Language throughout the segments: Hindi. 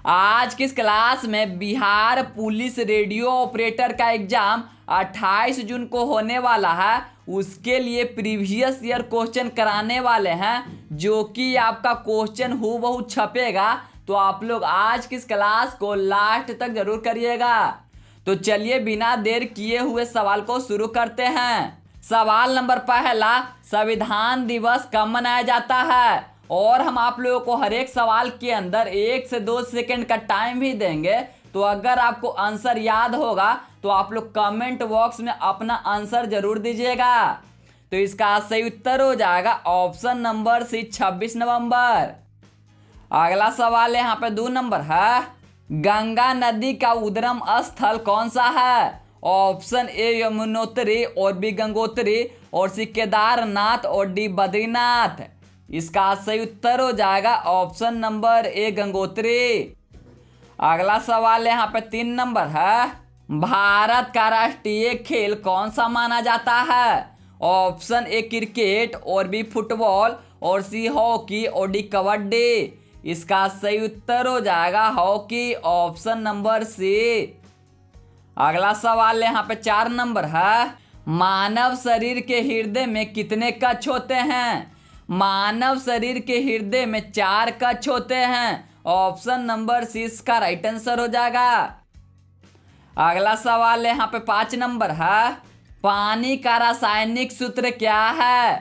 आज किस क्लास में बिहार पुलिस रेडियो ऑपरेटर का एग्जाम 28 जून को होने वाला है, उसके लिए प्रीवियस ईयर क्वेश्चन कराने वाले हैं, जो कि आपका क्वेश्चन हूबहू छपेगा। तो आप लोग आज किस क्लास को लास्ट तक जरूर करिएगा। तो चलिए बिना देर किए हुए सवाल को शुरू करते हैं। सवाल नंबर पहला, संविधान दिवस कब मनाया जाता है? और हम आप लोगों को हर एक सवाल के अंदर 1 से 2 सेकंड का टाइम भी देंगे। तो अगर आपको आंसर याद होगा तो आप लोग कमेंट बॉक्स में अपना आंसर जरूर दीजिएगा। तो इसका सही उत्तर हो जाएगा ऑप्शन नंबर सी, 26 नवंबर। अगला सवाल यहाँ पे 2 नंबर है, गंगा नदी का उद्गम स्थल कौन सा है? ऑप्शन ए यमुनोत्री और बी गंगोत्री और सी केदारनाथ और डी बद्रीनाथ। इसका सही उत्तर हो जाएगा ऑप्शन नंबर ए गंगोत्री। अगला सवाल यहाँ पे 3 नंबर है, भारत का राष्ट्रीय खेल कौन सा माना जाता है? ऑप्शन ए क्रिकेट और बी फुटबॉल और सी हॉकी और डी कबड्डी। इसका सही उत्तर हो जाएगा हॉकी, ऑप्शन नंबर सी। अगला सवाल यहाँ पे 4 नंबर है, मानव शरीर के हृदय में कितने कक्ष होते हैं? मानव शरीर के हृदय में 4 कक्ष होते हैं, ऑप्शन नंबर सी इसका राइट आंसर हो जाएगा। अगला सवाल यहाँ पे 5 नंबर है, पानी का रासायनिक सूत्र क्या है?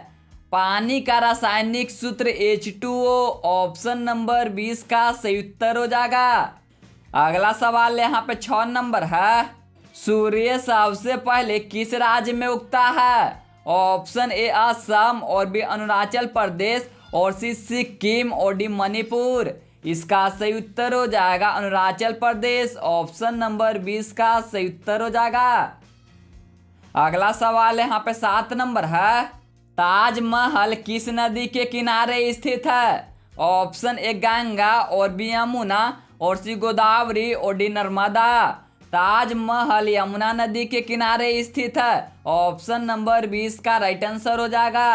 पानी का रासायनिक सूत्र H2O, ऑप्शन नंबर 20 का सही उत्तर हो जाएगा। अगला सवाल यहाँ पे 6 नंबर है, सूर्य सबसे पहले किस राज्य में उगता है? ऑप्शन ए असम और बी अरुणाचल प्रदेश और सी सिक्किम और डी मणिपुर। इसका सही उत्तर हो जाएगा अरुणाचल प्रदेश, ऑप्शन नंबर 20 का सही उत्तर हो जाएगा। अगला सवाल यहाँ पे 7 नंबर है, ताजमहल किस नदी के किनारे स्थित है? ऑप्शन ए गंगा और बी यमुना और सी गोदावरी और डी नर्मदा। ताजमहल यमुना नदी के किनारे स्थित है, ऑप्शन नंबर 20 का राइट आंसर हो जाएगा।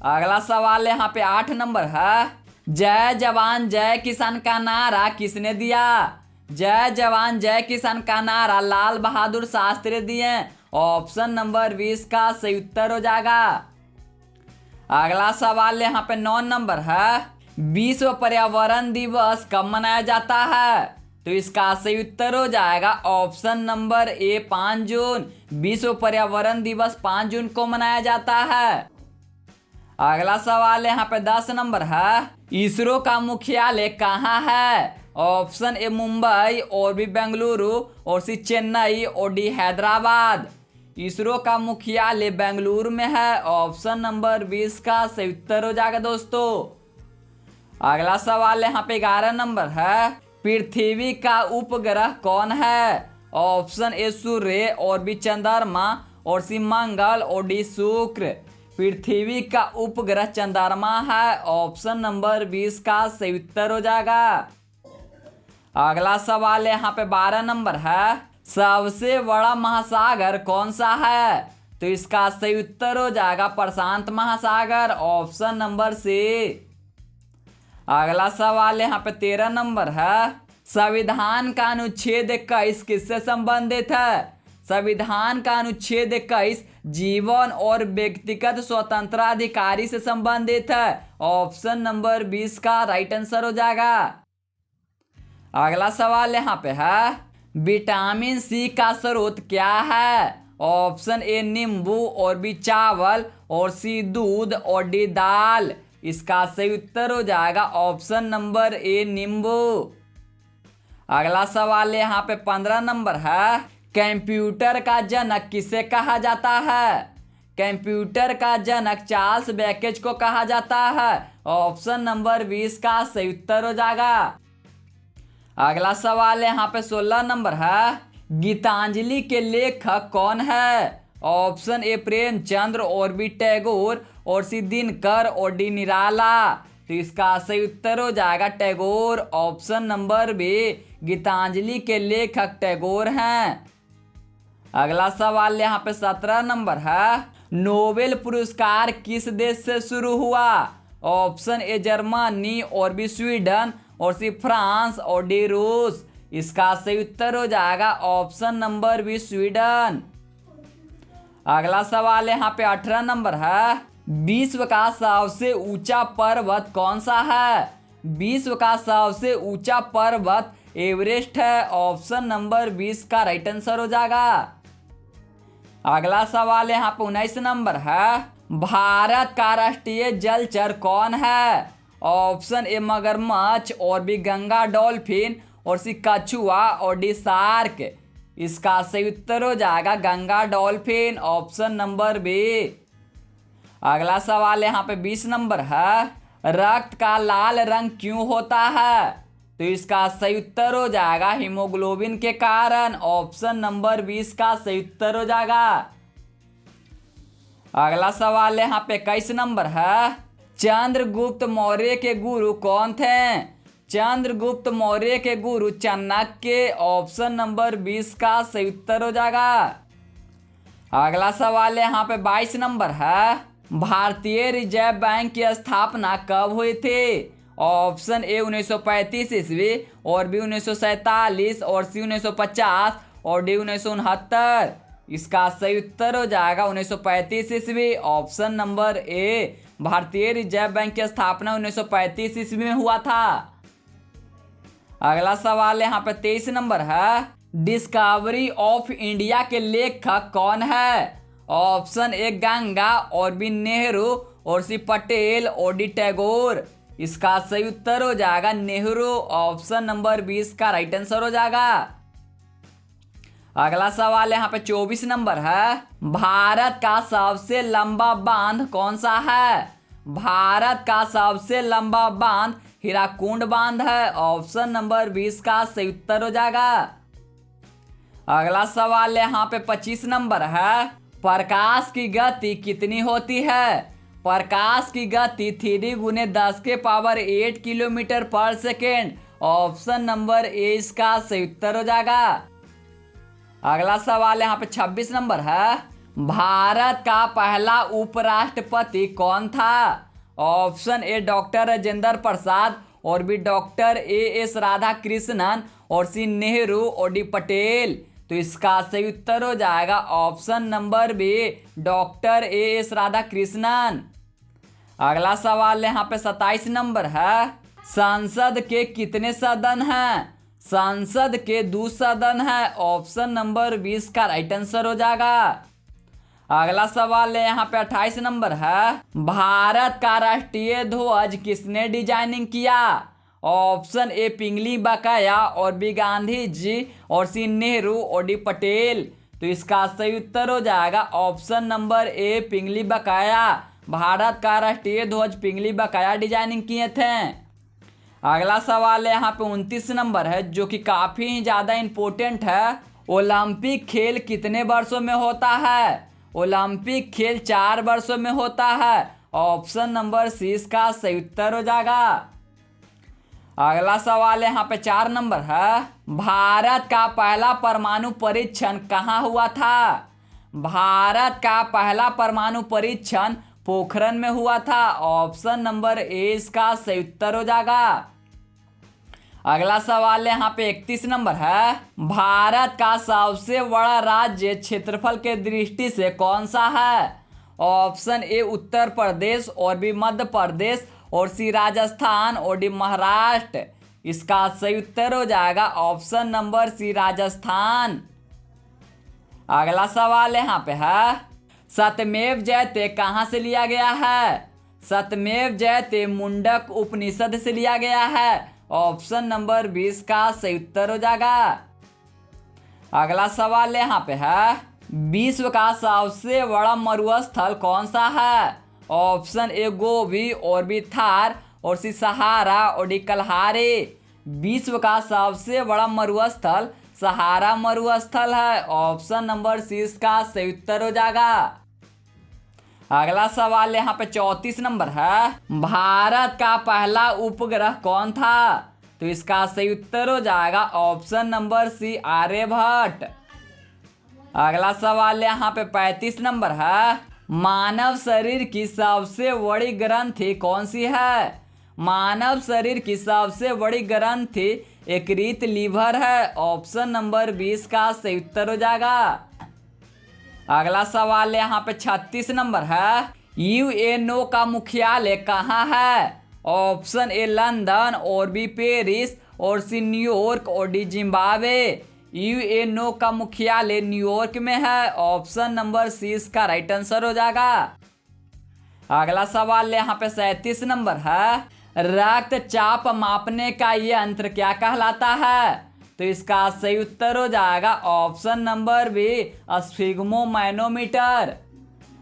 अगला सवाल यहाँ पे 8 नंबर है, जय जवान जय किसान का नारा किसने दिया? जय जवान जय किसान का नारा लाल बहादुर शास्त्री दिए, ऑप्शन नंबर 20 का सही उत्तर हो जाएगा। अगला सवाल यहाँ पे 9 नंबर है, विश्व पर्यावरण दिवस कब मनाया जाता है? तो इसका सही उत्तर हो जाएगा ऑप्शन नंबर ए 5 जून। विश्व पर्यावरण दिवस 5 जून को मनाया जाता है। अगला सवाल यहाँ पे 10 नंबर है, इसरो का मुख्यालय कहाँ है? ऑप्शन ए मुंबई और बी बेंगलुरु और सी चेन्नई और डी हैदराबाद। इसरो का मुख्यालय बेंगलुरु में है, ऑप्शन नंबर 20 का सही उत्तर हो जाएगा दोस्तों। अगला सवाल यहाँ पे 11 नंबर है, पृथ्वी का उपग्रह कौन है? ऑप्शन ए सूर्य और बी चंद्रमा और सी मंगल और डी शुक्र। पृथ्वी का उपग्रह चंद्रमा है, ऑप्शन नंबर 20 का सही उत्तर हो जाएगा। अगला सवाल यहाँ पे 12 नंबर है, सबसे बड़ा महासागर कौन सा है? तो इसका सही उत्तर हो जाएगा प्रशांत महासागर, ऑप्शन नंबर सी। अगला सवाल यहाँ पे 13 नंबर है, संविधान का अनुच्छेद 21 किससे संबंधित है? संविधान का अनुच्छेद 21 जीवन और व्यक्तिगत स्वतंत्राधिकारी से संबंधित है, ऑप्शन नंबर 20 का राइट आंसर हो जाएगा। अगला सवाल यहाँ पे है, विटामिन सी का स्रोत क्या है? ऑप्शन ए नींबू और बी चावल और सी दूध और डी दाल। इसका सही उत्तर हो जाएगा ऑप्शन नंबर ए नींबू। अगला सवाल यहाँ पे 15 नंबर है, कंप्यूटर का जनक किसे कहा जाता है? कंप्यूटर का जनक चार्ल्स बैबेज को कहा जाता है, ऑप्शन नंबर 20 का सही उत्तर हो जाएगा। अगला सवाल यहाँ पे 16 नंबर है, गीतांजलि के लेखक कौन है? ऑप्शन ए प्रेमचंद्र और बी टैगोर और सी दिनकर और डी निराला। तो इसका सही उत्तर हो जाएगा Tagore, option number B. Gitanjali के लेखक टैगोर हैं। अगला सवाल यहाँ पे 17 नंबर है, नोबेल पुरस्कार किस देश से शुरू हुआ? ऑप्शन ए जर्मनी और बी स्वीडन और सी फ्रांस और डी रूस। इसका सही उत्तर हो जाएगा ऑप्शन नंबर बी स्वीडन। अगला सवाल यहाँ पे 18 नंबर है, विश्व का सबसे ऊंचा पर्वत कौन सा है? विश्व का सबसे ऊंचा पर्वत एवरेस्ट है। ऑप्शन नंबर 20 का राइट आंसर हो जाएगा। अगला सवाल यहाँ पे 19 नंबर है, भारत का राष्ट्रीय जलचर कौन है? ऑप्शन ए मगरमच्छ और बी गंगा डॉल्फिन और सी कछुआ और डी शार्क। इसका सही उत्तर हो जाएगा Ganga dolphin. Option number B. अगला सवाल यहाँ पे 20 नंबर है, रक्त का लाल रंग क्यों होता है? तो इसका सही उत्तर हो जाएगा हीमोग्लोबिन के कारण। ऑप्शन नंबर 20 का सही उत्तर हो जाएगा। अगला सवाल यहाँ पे 21 नंबर है, चंद्रगुप्त मौर्य के गुरु कौन थे? चंद्रगुप्त मौर्य के गुरु चाणक्य। ऑप्शन नंबर 20 का सही उत्तर हो जाएगा। अगला सवाल यहाँ पे 22 नंबर है, भारतीय रिजर्व बैंक की स्थापना कब हुई थी? ऑप्शन ए 1935 ईस्वी और बी 1947 और सी 1950 और डी 1969। इसका सही उत्तर हो जाएगा 1935 ईस्वी। ऑप्शन नंबर ए, भारतीय रिजर्व बैंक की स्थापना 1935 ईस्वी में हुआ था। अगला सवाल यहाँ पे 23 नंबर है, डिस्कवरी ऑफ इंडिया के लेखक कौन है? ऑप्शन ए गंगा और बी नेहरू और सी पटेल और डी टैगोर। इसका सही उत्तर हो जाएगा नेहरू। ऑप्शन नंबर 20 का राइट आंसर हो जाएगा। अगला सवाल यहाँ पे 24 नंबर है, भारत का सबसे लंबा बांध कौन सा है? भारत का सबसे लंबा बांध हीराकुंड बांध है। ऑप्शन नंबर 20 का सही उत्तर हो जाएगा। अगला सवाल यहाँ पे 25 नंबर है, प्रकाश की गति कितनी होती है? प्रकाश की गति 3 × 10⁸ किलोमीटर पर सेकेंड। ऑप्शन नंबर ए इसका सही उत्तर हो जाएगा। अगला सवाल यहाँ पे 26 नंबर है, भारत का पहला उपराष्ट्रपति कौन था? Option A doctor Rajendra Prasad और बी डॉक्टर एएस राधाकृष्णन और सी नेहरू और डी पटेल। तो इसका सही उत्तर हो जाएगा option number B, doctor A S Radhakrishnan. अगला सवाल यहाँ पे 27 नंबर है, संसद के कितने सदन हैं? संसद के 2 सदन है। ऑप्शन नंबर 20 का राइट आंसर हो जाएगा। अगला सवाल है यहाँ पे 28 नंबर है, भारत का राष्ट्रीय ध्वज किसने डिजाइनिंग किया? ऑप्शन ए पिंगली बकाया और बी गांधी जी और सी नेहरू और डी पटेल। तो इसका सही उत्तर हो जाएगा ऑप्शन नंबर ए पिंगली बकाया। भारत का राष्ट्रीय ध्वज पिंगली बकाया डिजाइनिंग किए थे। अगला सवाल है यहाँ पे 29 नंबर है, जो कि काफी ज़्यादा इम्पोर्टेंट है, ओलंपिक खेल कितने वर्षों में होता है? ओलंपिक खेल 4 वर्षों में होता है। ऑप्शन नंबर सी इसका सही उत्तर हो जाएगा। अगला सवाल है यहाँ पे 4 नंबर है, भारत का पहला परमाणु परीक्षण कहाँ हुआ था? भारत का पहला परमाणु परीक्षण पोखरण में हुआ था। ऑप्शन नंबर ए इसका सही उत्तर हो जाएगा। अगला सवाल है यहाँ पे 31 नंबर है, भारत का सबसे बड़ा राज्य क्षेत्रफल के दृष्टि से कौन सा है? ऑप्शन ए उत्तर प्रदेश और बी मध्य प्रदेश और सी राजस्थान और डी महाराष्ट्र। इसका सही उत्तर हो जाएगा ऑप्शन नंबर सी राजस्थान। अगला सवाल यहाँ पे है, सत्यमेव जयते कहाँ से लिया गया है? सत्यमेव जयते मुंडक उपनिषद से लिया गया है। ऑप्शन नंबर 20 का सही उत्तर हो जाएगा। अगला सवाल यहाँ पे है, विश्व का सबसे बड़ा मरुस्थल कौन सा है? ऑप्शन ए गोबी और बी थार और सी सहारा और डी कलहारी। विश्व का सबसे बड़ा मरुस्थल सहारा मरुस्थल है। ऑप्शन नंबर सी इसका सही उत्तर हो जाएगा। अगला सवाल यहाँ पे 34 नंबर है, भारत का पहला उपग्रह कौन था? तो इसका सही उत्तर हो जाएगा ऑप्शन नंबर सी आर्यभट्ट। अगला सवाल यहाँ पे 35 नंबर है, मानव शरीर की सबसे बड़ी ग्रंथि कौन सी है? मानव शरीर की सबसे बड़ी ग्रंथि यकृत लीवर है। ऑप्शन नंबर 20 का सही उत्तर हो जाएगा। अगला सवाल यहाँ पे 36 नंबर है। यूएनओ का मुख्यालय कहाँ है? ऑप्शन ए लंदन, और बी पेरिस, और सी न्यूयॉर्क, और डी जिम्बाब्वे। यूएनओ का मुख्यालय न्यूयॉर्क में है। ऑप्शन नंबर सी इसका राइट आंसर हो जाएगा। अगला सवाल यहाँ पे 37 नंबर है। रक्तचाप मापने का यंत्र क्या कहलाता है? तो इसका सही उत्तर हो जाएगा ऑप्शन नंबर बी स्फिग्मोमैनोमीटर।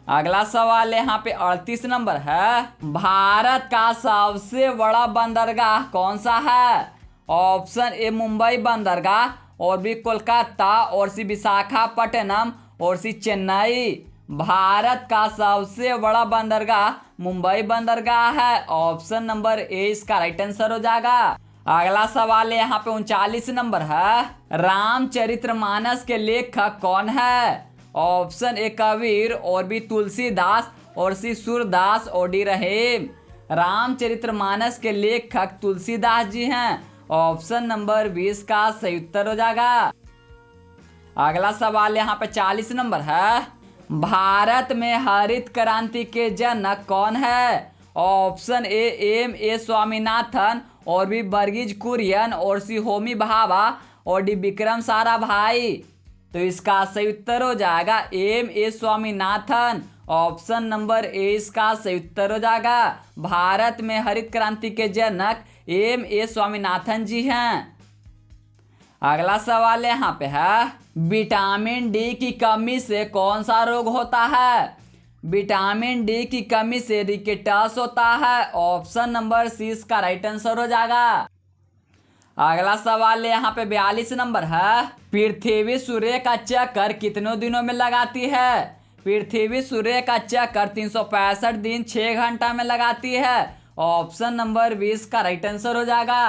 अगला सवाल यहाँ पे 38 नंबर है। भारत का सबसे बड़ा बंदरगाह कौन सा है? ऑप्शन ए मुंबई बंदरगाह, और बी कोलकाता, और सी विशाखापट्टनम, और सी चेन्नई। भारत का सबसे बड़ा बंदरगाह मुंबई बंदरगाह है। ऑप्शन नंबर ए इसका राइट आंसर हो जाएगा। अगला सवाल यहाँ पे 39 नंबर है। रामचरितमानस के लेखक कौन है? ऑप्शन ए कबीर, और बी तुलसीदास, और सी सूरदास, और डी रहीम। रामचरितमानस के लेखक तुलसीदास जी हैं। ऑप्शन नंबर 20 का सही उत्तर हो जाएगा। अगला सवाल यहाँ पे 40 नंबर है। भारत में हरित क्रांति के जनक कौन है? Option A M A Swaminathan, और बी वर्गीज कुरियन, और सी होमी भाभा, और डी विक्रम साराभाई। तो इसका सही उत्तर हो जाएगा M A Swaminathan. Option number A इसका सही उत्तर हो जाएगा। भारत में हरित क्रांति के जनक एम ए स्वामीनाथन जी हैं। अगला सवाल यहाँ पे है। विटामिन डी की कमी से कौन सा रोग होता है? विटामिन डी की कमी से रिकेटस होता है। ऑप्शन नंबर सी इसका राइट आंसर हो जाएगा। अगला सवाल यहाँ पे 42 नंबर है। पृथ्वी सूर्य का चक्कर कितने दिनों में लगाती है? पृथ्वी सूर्य का चक्कर 365 दिन 6 घंटा में लगाती है। ऑप्शन नंबर 20 का राइट आंसर हो जाएगा।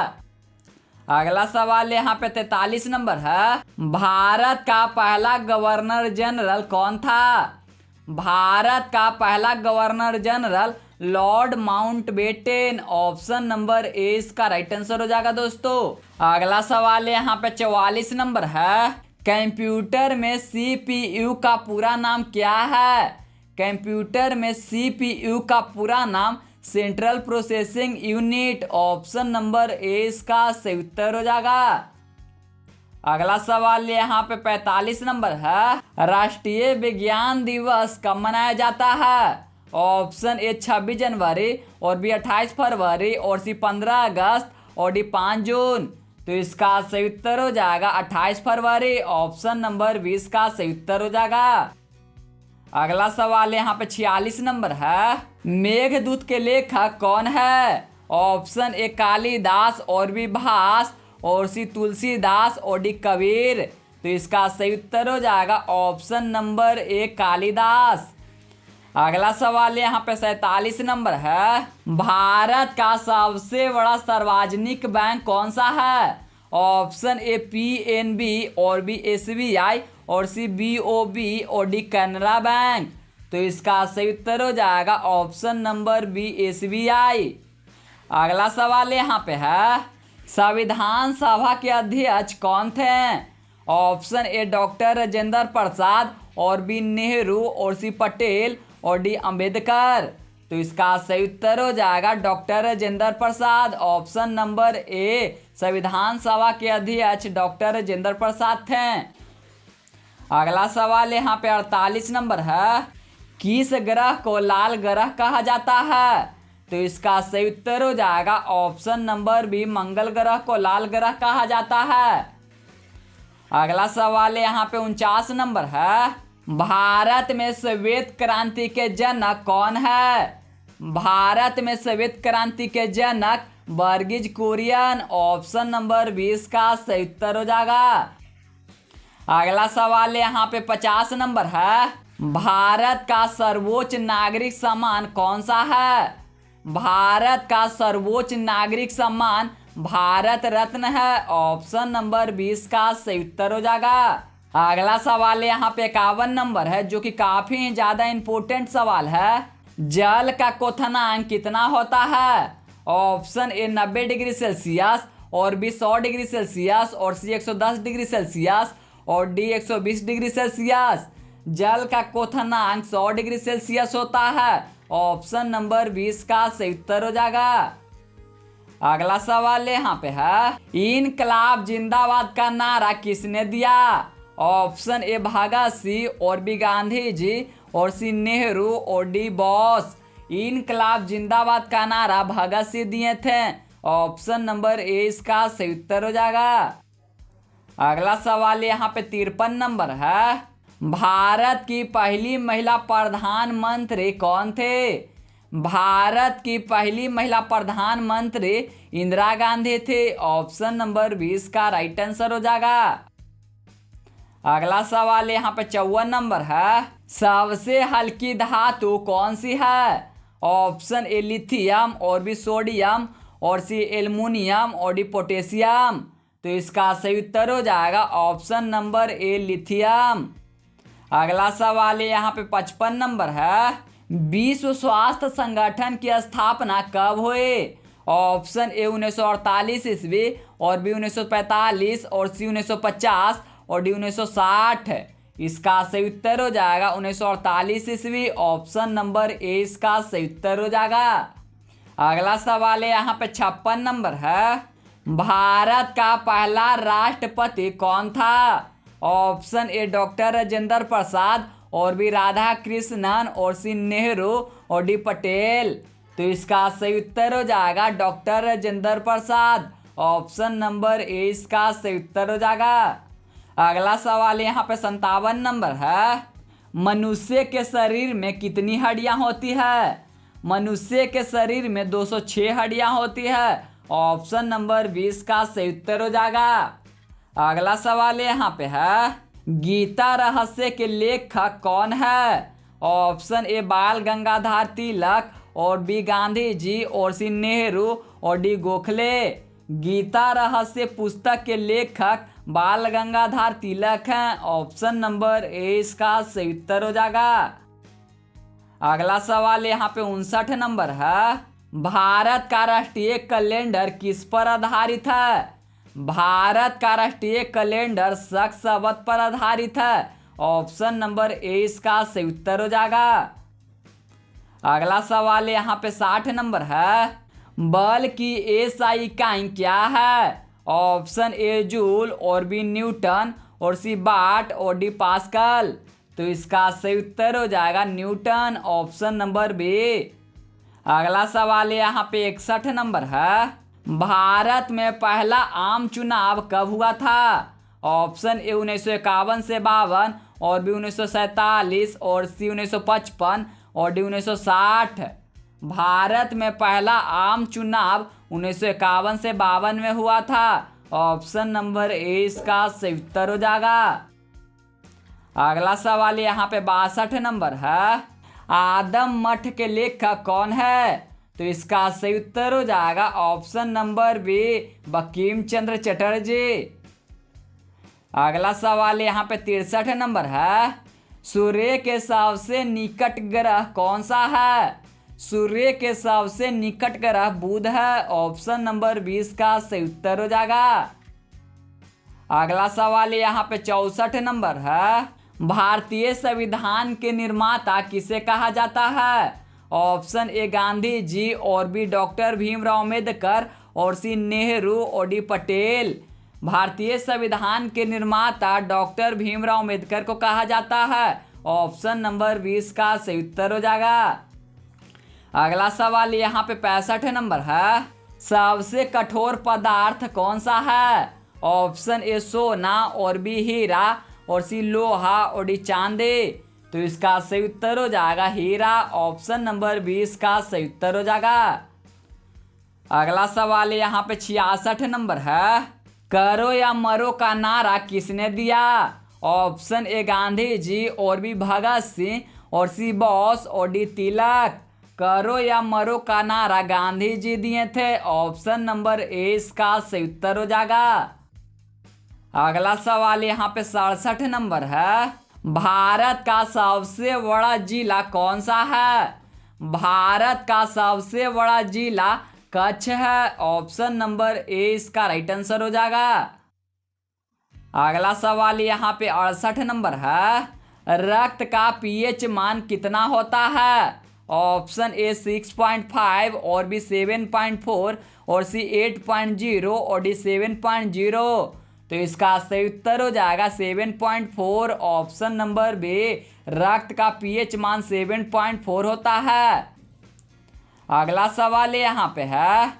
अगला सवाल यहाँ पे 43 नंबर है। भारत का पहला गवर्नर जनरल कौन था? भारत का पहला governor general Lord Mountbatten. Option number A इसका राइट आंसर हो जाएगा दोस्तों। अगला सवाल यहाँ पे 44 नंबर है। कंप्यूटर में सीपीयू का पूरा नाम क्या है? कंप्यूटर में सीपीयू का पूरा नाम central processing unit. Option number A इसका सही उत्तर हो जाएगा। अगला सवाल यहाँ पे 45 नंबर है। राष्ट्रीय विज्ञान दिवस कब मनाया जाता है? ऑप्शन ए 26 जनवरी, और बी 28 फरवरी, और सी 15 अगस्त, और डी 5 जून। तो इसका सही उत्तर हो जाएगा 28 फरवरी। ऑप्शन नंबर 20 का सही उत्तर हो जाएगा। अगला सवाल यहाँ पे 46 नंबर है। मेघदूत के लेखक कौन है? ऑप्शन ए कालिदास, और बी भास, और सी तुलसीदास, और डी कबीर। तो इसका सही उत्तर हो जाएगा ऑप्शन नंबर ए कालिदास। अगला सवाल यहाँ पे 47 नंबर है। भारत का सबसे बड़ा सार्वजनिक बैंक कौन सा है? ऑप्शन ए पीएनबी, और बी एसबीआई, और सी बीओबी, और डी कैनरा बैंक। तो इसका सही उत्तर हो जाएगा ऑप्शन नंबर बी एसबीआई। अगला सवाल यहाँ पे है। संविधान सभा के अध्यक्ष कौन थे? ऑप्शन ए डॉक्टर राजेंद्र प्रसाद, और बी नेहरू, और सी पटेल, और डी अंबेडकर। तो इसका सही उत्तर हो जाएगा doctor Rajendra Prasad. Option number ए संविधान सभा के अध्यक्ष डॉक्टर राजेंद्र प्रसाद थे। अगला सवाल यहाँ पे 48 नंबर है। किस ग्रह को लाल ग्रह कहा जाता है? तो इसका सही उत्तर हो जाएगा ऑप्शन नंबर बी मंगल ग्रह को लाल ग्रह कहा जाता है। अगला सवाल यहाँ पे 49 नंबर है। भारत में श्वेत क्रांति के जनक कौन है? भारत में श्वेत क्रांति के जनक वर्गीज कुरियन। ऑप्शन नंबर 20 का सही उत्तर हो जाएगा। अगला सवाल यहाँ पे 50 नंबर है। भारत का सर्वोच्च नागरिक सम्मान कौन सा है? भारत का सर्वोच्च नागरिक सम्मान भारत रत्न है। ऑप्शन नंबर 20 का सही उत्तर हो जाएगा। अगला सवाल यहाँ पे 51 नंबर है, जो कि काफी ज्यादा इंपॉर्टेंट सवाल है। जल का क्वथनांक कितना होता है? ऑप्शन ए 90 डिग्री सेल्सियस, और बी 100 डिग्री सेल्सियस, और सी 110 डिग्री सेल्सियस, और डी 120 डिग्री सेल्सियस। जल का क्वथनांक 100 डिग्री सेल्सियस होता है। ऑप्शन नंबर 20 का सही उत्तर हो जाएगा। अगला सवाल यहाँ पे है, इनकलाब जिंदाबाद का नारा किसने दिया? ऑप्शन ए भगत सिंह, और बी गांधी जी, और सी नेहरू, और डी बोस। इनकलाब जिंदाबाद का नारा भगत सिंह दिए थे। ऑप्शन नंबर ए इसका सही उत्तर हो जाएगा। अगला सवाल यहाँ पे 53 नंबर है, भारत की पहली महिला प्रधानमंत्री कौन थे? भारत की पहली महिला प्रधानमंत्री इंदिरा गांधी थे। ऑप्शन नंबर 20 का राइट आंसर हो जाएगा। अगला सवाल यहाँ पे 54 नंबर है, सबसे हल्की धातु कौन सी है? ऑप्शन ए लिथियम, और बी सोडियम, और सी एल्युमिनियम, और डी पोटेशियम। तो इसका सही उत्तर हो जाएगा ऑप्शन नंबर ए लिथियम। अगला सवाल यहाँ पे 55 नंबर है, विश्व स्वास्थ्य संगठन की स्थापना कब हुई? ऑप्शन ए 1948 ईस्वी, और बी 1945, और सी 1950, और डी 1960। इसका सही उत्तर हो जाएगा 1948 ईस्वी। ऑप्शन नंबर ए इसका सही उत्तर हो जाएगा। अगला सवाल है यहाँ पे 56 नंबर है, भारत का पहला राष्ट्रपति कौन था? Option A doctor Rajendra Prasad, और बी राधा कृष्णन, और सी नेहरू, और डी पटेल। तो इसका सही उत्तर हो जाएगा doctor Rajendra Prasad. Option number A इसका सही उत्तर हो जाएगा। अगला सवाल यहाँ पे 57 नंबर है, मनुष्य के शरीर में कितनी हड्डियाँ होती है? मनुष्य के शरीर में 206 हड्डियाँ होती है। ऑप्शन नंबर 20 का सही उत्तर हो जाएगा। अगला सवाल यहाँ पे है, गीता रहस्य के लेखक कौन है? ऑप्शन ए बाल गंगाधर तिलक, और बी गांधी जी, और सी नेहरू, और डी गोखले। गीता रहस्य पुस्तक के लेखक बाल गंगाधर तिलक हैं। ऑप्शन नंबर ए इसका सही उत्तर हो जाएगा। अगला सवाल यहाँ पे 59 नंबर है, भारत का राष्ट्रीय कैलेंडर किस पर आधारित है? भारत का राष्ट्रीय कैलेंडर शक शब्द पर आधारित है। ऑप्शन नंबर ए इसका सही उत्तर हो जाएगा। अगला सवाल यहाँ पे 60 नंबर है, बल की एसआई इकाई क्या है? ऑप्शन ए जूल, और बी न्यूटन, और सी वाट, और डी पास्कल। तो इसका सही उत्तर हो जाएगा न्यूटन। Option number B. अगला सवाल यहाँ पे 61 नंबर है, भारत में पहला आम चुनाव कब हुआ था? ऑप्शन ए 1951 से 52, और बी 1947, और सी 1955, और डी 1960। भारत में पहला आम चुनाव 1951 से 52 में हुआ था। ऑप्शन नंबर ए इसका सही उत्तर हो जाएगा। अगला सवाल यहाँ पे 62 नंबर है, आदम मठ के लेखक कौन है? तो इसका सही उत्तर हो जाएगा option number B Bankim Chandra Chatterjee. अगला सवाल यहाँ पे 63 नंबर है, सूर्य के सबसे निकट ग्रह कौन सा है? सूर्य के सबसे निकट ग्रह बुध है। ऑप्शन नंबर 20 का सही उत्तर हो जाएगा। अगला सवाल यहाँ पे 64 नंबर है, भारतीय संविधान के निर्माता किसे कहा जाता है? ऑप्शन ए गांधी जी, और बी डॉक्टर भीमराव अम्बेडकर, और सी नेहरू, और डी पटेल। भारतीय संविधान के निर्माता डॉक्टर भीमराव अम्बेडकर को कहा जाता है। ऑप्शन नंबर 20 का सही उत्तर हो जाएगा। अगला सवाल यहाँ पे 65 नंबर है, सबसे कठोर पदार्थ कौन सा है? ऑप्शन ए सोना, और बी हीरा, और सी लोहा, और डी चांदी। तो इसका सही उत्तर हो जाएगा हीरा। ऑप्शन नंबर 20 का सही उत्तर हो जाएगा। अगला सवाल यहाँ पे 66 नंबर है, करो या मरो का नारा किसने दिया? ऑप्शन ए गांधी जी, और बी भगत सिंह, और सी बोस, और डी तिलक। करो या मरो का नारा गांधी जी दिए थे। ऑप्शन नंबर ए इसका सही उत्तर हो जाएगा। अगला सवाल यहाँ पे 67 नंबर है, भारत का सबसे बड़ा जिला कौन सा है? भारत का सबसे बड़ा जिला कच्छ है। ऑप्शन नंबर ए इसका राइट आंसर हो जाएगा। अगला सवाल यहाँ पे 68 नंबर है। रक्त का पीएच मान कितना होता है? ऑप्शन ए 6.5 और बी 7.4 और सी 8.0 और डी 7.0। तो इसका सही उत्तर हो जाएगा 7.4। ऑप्शन नंबर बी रक्त का पीएच मान 7.4 होता है। अगला सवाल यहाँ पे है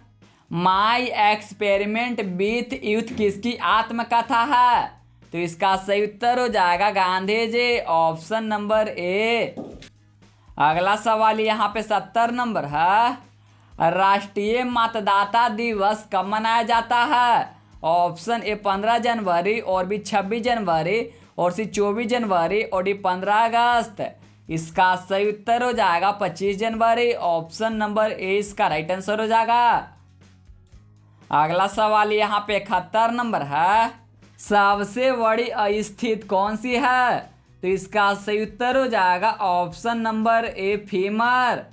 माई एक्सपेरिमेंट विथ यूथ किसकी आत्मकथा है? तो इसका सही उत्तर हो जाएगा Gandhi ji. Option number A. अगला सवाल यहाँ पे 70 नंबर है। राष्ट्रीय मतदाता दिवस कब मनाया जाता है? ऑप्शन ए 15 जनवरी और बी 26 जनवरी और सी 24 जनवरी और डी 15 अगस्त। इसका सही उत्तर हो जाएगा 25 जनवरी। ऑप्शन नंबर ए इसका राइट आंसर हो जाएगा। अगला सवाल यहाँ पे 71 नंबर है। सबसे बड़ी अस्थिति कौन सी है? तो इसका सही उत्तर हो जाएगा ऑप्शन नंबर ए फीमर।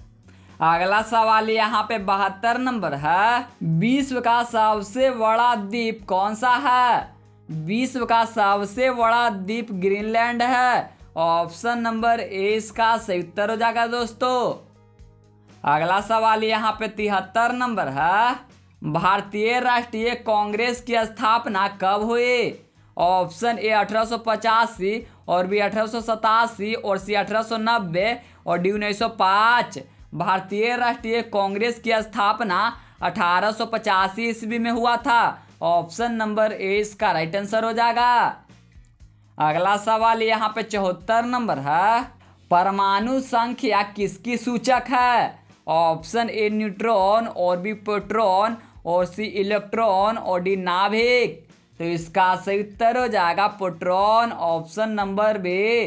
अगला सवाल यहाँ पे 72 नंबर है। विश्व का सबसे बड़ा द्वीप कौन सा है? विश्व का सबसे बड़ा द्वीप ग्रीनलैंड है। ऑप्शन नंबर ए इसका सही उत्तर हो जाएगा दोस्तों। अगला सवाल यहाँ पे 73 नंबर है। भारतीय राष्ट्रीय कांग्रेस की स्थापना कब हुई? ऑप्शन ए 1885 और बी 1887 और सी 1890 और डी 1905। भारतीय राष्ट्रीय कांग्रेस की स्थापना 1885 ईस्वी में हुआ था। ऑप्शन नंबर ए इसका राइट आंसर हो जाएगा। अगला सवाल यहाँ पे 74 नंबर है। परमाणु संख्या किसकी सूचक है? ऑप्शन ए न्यूट्रॉन और बी प्रोटॉन और सी इलेक्ट्रॉन और डी नाभिक। तो इसका सही उत्तर हो जाएगा प्रोटॉन। Option number B.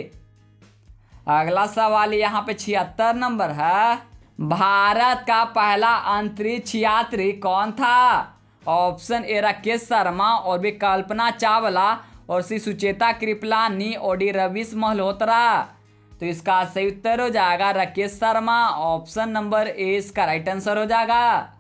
अगला सवाल यहाँ पे 76 नंबर है। भारत का पहला अंतरिक्ष यात्री कौन था? ऑप्शन ए राकेश शर्मा और बी कल्पना चावला और सी सुचेता कृपलानी और डी रवीश मल्होत्रा। तो इसका सही उत्तर हो जाएगा Rakesh Sharma. Option number A इसका राइट आंसर हो जाएगा।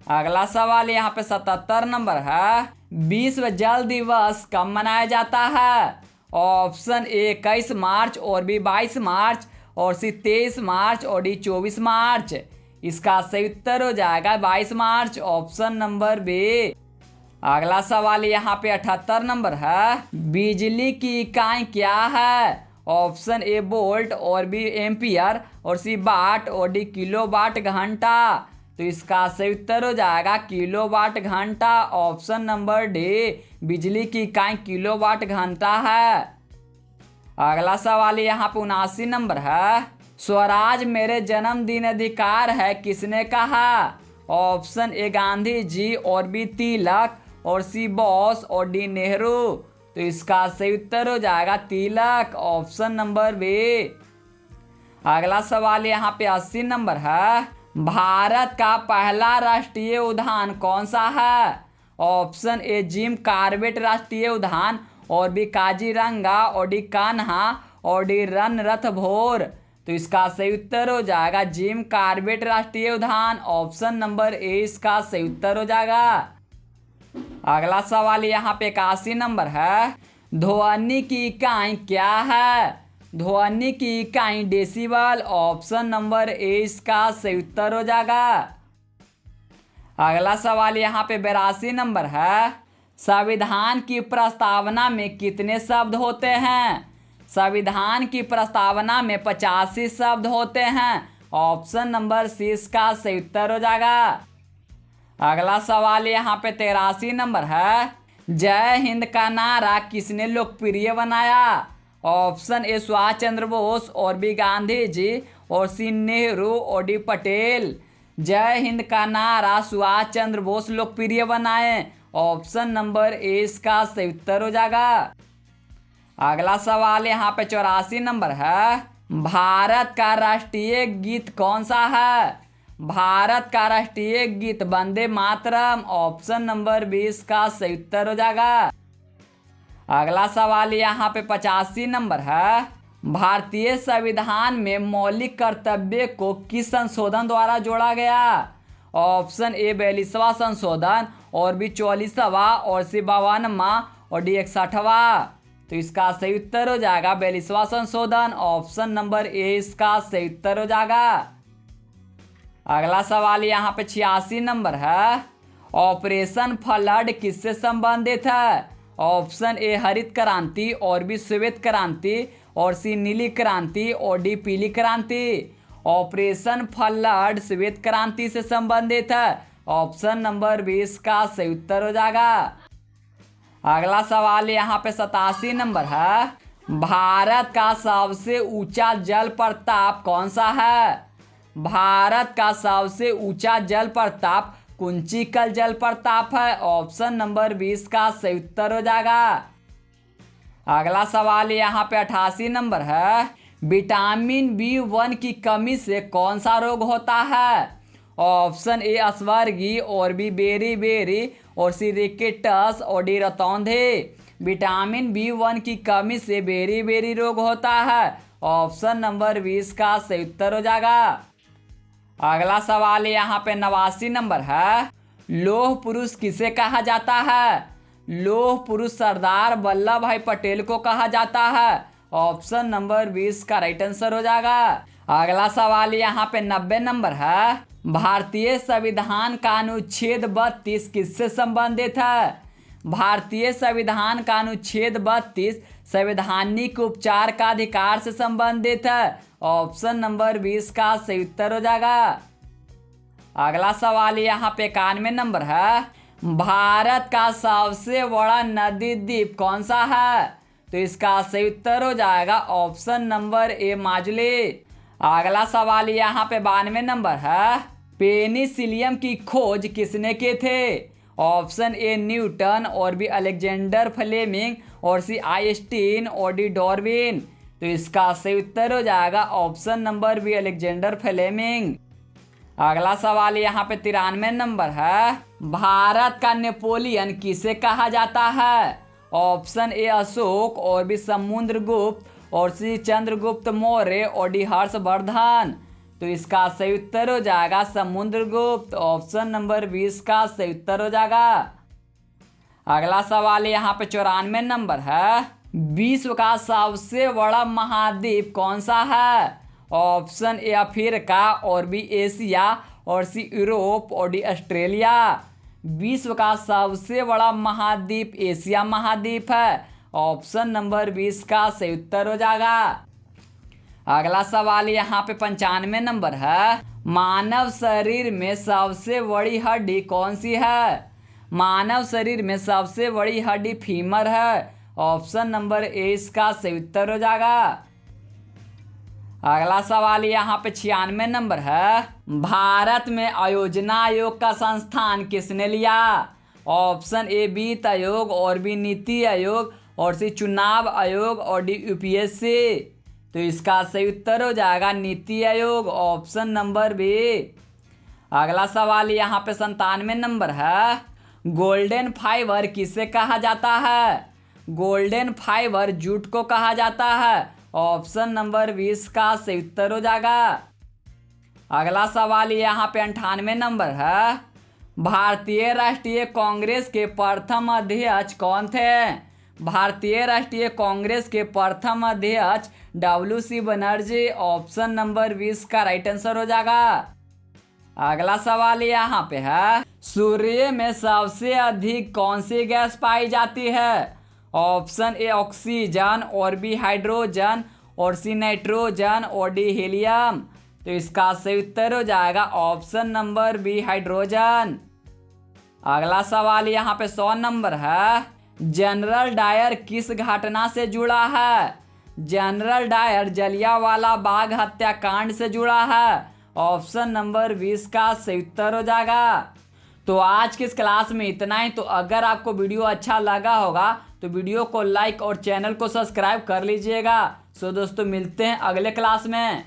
अगला सवाल यहाँ पे 77 नंबर है। विश्व जल दिवस कब मनाया जाता है? ऑप्शन ए 21 मार्च और बी 22 मार्च और सी 23 मार्च और डी 24 मार्च। इसका सही उत्तर हो जाएगा 22 मार्च। Option number B. अगला सवाल यहाँ पे 78 नंबर है। बिजली की इकाई क्या है? ऑप्शन ए वोल्ट और बी एम्पियर और सी वाट और डी किलोवाट घंटा। तो इसका सही उत्तर हो जाएगा किलोवाट घंटा। ऑप्शन नंबर डी बिजली की इकाई किलोवाट घंटा है। अगला सवाल यहाँ पे 79 नंबर है। स्वराज मेरे जन्मदिन अधिकार है किसने कहा? ऑप्शन ए गांधी जी और बी तिलक और सी बोस और डी नेहरू। तो इसका सही उत्तर हो जाएगा तिलक। Option number B. अगला सवाल यहाँ पे 80 नंबर है। भारत का पहला राष्ट्रीय उद्यान कौन सा है? ऑप्शन ए जिम कॉर्बेट राष्ट्रीय उद्यान और बी काजीरंगा और डी कान्हा और डी रणथंभौर। तो इसका सही उत्तर हो जाएगा जिम कॉर्बेट राष्ट्रीय उद्यान। ऑप्शन नंबर ए इसका सही उत्तर हो जाएगा। अगला सवाल यहाँ पे 81 नंबर है। ध्वनि की इकाई क्या है? ध्वनि की इकाई डेसिबल। ऑप्शन नंबर ए इसका सही उत्तर हो जाएगा। अगला सवाल यहाँ पे 82 नंबर है। संविधान की प्रस्तावना में कितने शब्द होते हैं? संविधान की प्रस्तावना में 85 शब्द होते हैं। ऑप्शन नंबर सी इसका सही उत्तर हो जाएगा। अगला सवाल यहाँ पे 83 नंबर है। जय हिंद का नारा किसने लोकप्रिय बनाया? ऑप्शन ए सुभाष चंद्र बोस और बी गांधी जी और सी नेहरू और डी पटेल। जय हिंद का नारा सुभाष चंद्र बोस लोकप्रिय बनाए। ऑप्शन नंबर ए इसका सही उत्तर हो जाएगा। अगला सवाल यहाँ पे 84 नंबर है। भारत का राष्ट्रीय गीत कौन सा है? भारत का राष्ट्रीय गीत वंदे मातरम। ऑप्शन नंबर 20 का सही उत्तर हो जाएगा। अगला सवाल यहाँ पे 85 नंबर है। भारतीय संविधान में मौलिक कर्तव्य को किस संशोधन द्वारा जोड़ा गया? ऑप्शन ए 42वां संशोधन और बी 44वां और सी 52वां और डी 61वां। तो इसका सही उत्तर हो जाएगा 42वां संशोधन। ऑप्शन नंबर ए इसका सही उत्तर हो जाएगा। अगला सवाल यहाँ पे 86 नंबर है। ऑपरेशन फ्लड किससे संबंधित है? ऑप्शन ए हरित क्रांति और बी श्वेत क्रांति और सी नीली क्रांति और डी पीली क्रांति। ऑपरेशन फ्लड श्वेत क्रांति से संबंधित है। ऑप्शन नंबर 20 का सही उत्तर हो जाएगा। अगला सवाल यहाँ पे 87 नंबर है। भारत का सबसे ऊंचा जल प्रपात कौन सा है? भारत का सबसे ऊंचा जल प्रपात कुंचिकल जल प्रपात है। ऑप्शन नंबर 20 का सही उत्तर हो जाएगा। अगला सवाल यहाँ पे 88 नंबर है। विटामिन B1 की कमी से कौन सा रोग होता है? ऑप्शन ए अस्वर्गी और बी बेरी और सी रिकेटस और डी रतौंधे। विटामिन B1 की कमी से बेरी रोग होता है। ऑप्शन नंबर 20 का सही उत्तर हो जाएगा। अगला सवाल यहाँ पे 89 नंबर है। लौह पुरुष किसे कहा जाता है? लौह पुरुष सरदार वल्लभ भाई पटेल को कहा जाता है। ऑप्शन नंबर 20 का राइट आंसर हो जाएगा। अगला सवाल यहाँ पे 90 नंबर है। भारतीय संविधान का अनुच्छेद 32 किससे संबंधित है? भारतीय संविधान का अनुच्छेद 32 संवैधानिक उपचार का अधिकार से संबंधित है। ऑप्शन नंबर 20 का सही उत्तर हो जाएगा। अगला सवाल यहाँ पे 91 नंबर है। भारत का सबसे बड़ा नदी द्वीप कौन सा है? तो इसका सही उत्तर हो जाएगा ऑप्शन नंबर ए माजुली। अगला सवाल यहाँ पे 92 नंबर है। पेनिसिलियम की खोज किसने की थे? ऑप्शन ए न्यूटन और बी अलेक्जेंडर फ्लेमिंग और सी आइंस्टीन और डी डार्विन। तो इसका सही उत्तर हो जाएगा option number B Alexander Fleming. अगला सवाल यहाँ पे 93 नंबर है। भारत का नेपोलियन किसे कहा जाता है? ऑप्शन ए अशोक और बी समुद्रगुप्त और सी चंद्रगुप्त मौर्य और डी हर्षवर्धन। तो इसका सही उत्तर हो जाएगा समुद्रगुप्त। ऑप्शन नंबर 20 का सही उत्तर हो जाएगा। अगला सवाल यहाँ पे 94 नंबर है। विश्व का सबसे बड़ा महाद्वीप कौन सा है? ऑप्शन ए अफ्रीका और बी एशिया और सी यूरोप और डी ऑस्ट्रेलिया। विश्व का सबसे बड़ा महाद्वीप एशिया महाद्वीप है। ऑप्शन नंबर 20 का सही उत्तर हो जाएगा। अगला सवाल यहाँ पे 95 नंबर है। मानव शरीर में सबसे बड़ी हड्डी कौन सी है? मानव शरीर में सबसे बड़ी हड्डी फीमर है। ऑप्शन नंबर ए इसका सही उत्तर हो जाएगा। अगला सवाल यहाँ पे 96 नंबर है। भारत में आयोजना आयोग का संस्थान किसने लिया? ऑप्शन ए वित्त आयोग और बी नीति आयोग और सी चुनाव आयोग और डी यूपीएससी। तो इसका सही उत्तर हो जाएगा Niti Aayog. Option number B. अगला सवाल यहाँ पे 97 नंबर है। गोल्डन फाइबर किसे कहा जाता है? गोल्डन फाइबर जूट को कहा जाता है। ऑप्शन नंबर 20 का सही उत्तर हो जाएगा। अगला सवाल यहाँ पे 98 नंबर है। भारतीय राष्ट्रीय कांग्रेस के प्रथम अध्यक्ष कौन थे? भारतीय राष्ट्रीय कांग्रेस के प्रथम अध्यक्ष WC बनर्जी। ऑप्शन नंबर 20 का राइट आंसर हो जाएगा। अगला सवाल यहाँ पे है। सूर्य में सबसे अधिक कौन सी गैस पाई जाती है? ऑप्शन ए ऑक्सीजन और बी हाइड्रोजन और सी नाइट्रोजन और डी हीलियम। तो इसका सही उत्तर हो जाएगा ऑप्शन नंबर बी हाइड्रोजन। अगला सवाल यहाँ पे 100 नंबर है। जनरल डायर किस घटना से जुड़ा है? जनरल डायर जलियांवाला बाग हत्याकांड से जुड़ा है। ऑप्शन नंबर 20 का सही उत्तर हो जाएगा। तो आज की इस क्लास में इतना ही। तो अगर आपको वीडियो अच्छा लगा होगा तो वीडियो को लाइक और चैनल को सब्सक्राइब कर लीजिएगा। सो दोस्तों मिलते हैं अगले क्लास में।